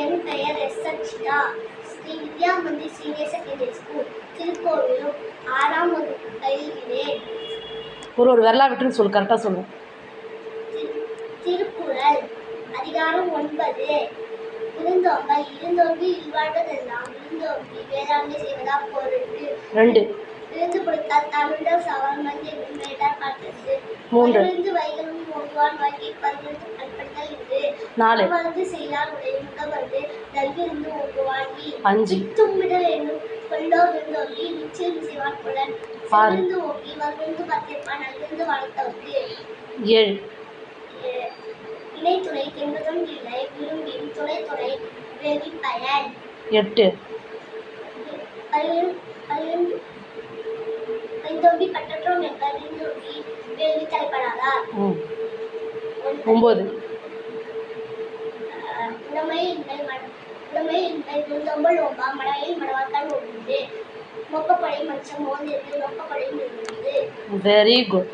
என் பெயர் S Akshita. Sri Vidya Mandir senior secondary school, Tirukkoilur, 6ஆம் வகுப்பு பயில்கிறேன். ஒரு வரலா விட்டுன்னு சொல்லு, கரெக்டாக சொல்லு. திருக்குறள் அதிகாரம் 9. விருந்தோம்பல். இருந்தோம்பி இல்வாழ்வதெல்லாம் விருந்தோம்பி வேளாண்மை செய்வதா பொருட்டு. 2. விருந்து கொடுத்தால் தமிழர் சவால் மந்திரம் வேண்டார் பார்த்தது. 3. விருந்து வைகளும் ஓங்குவான் வாழ்க்கை பல்விருந்து பல்படுத்தல் இது. 4. வந்து செய்யார் உடைய முகவந்து நல்விருந்து ஓங்குவாங்கி. 5. தும்மிடல் என்னும் கொள்ளோ விருந்தோம்பி நிச்சயம் செய்வான் புலன். விருந்து ஓங்கி வல்விருந்து பத்திருப்பான் நல்விருந்து வளர்த்தவர்க்கு. 7. இணைத்துணை தின்பதும் இல்லை விரும்பின் துணை துணை வேள்வி பயன். 8. ஐந்தோம்பி பற்றற்றோம் என்பர் விருந்தோம்பி வேள்வி தலைப்படாதார். 9. உடமை இன்மை விருந்தோம்பல் ஓம்பா மடையில் மடவாக்கால் ஓடுவது. மொக்கப்படை மச்சம் ஓந்திருக்கு நொக்கப்படை நிறுவது. Very good.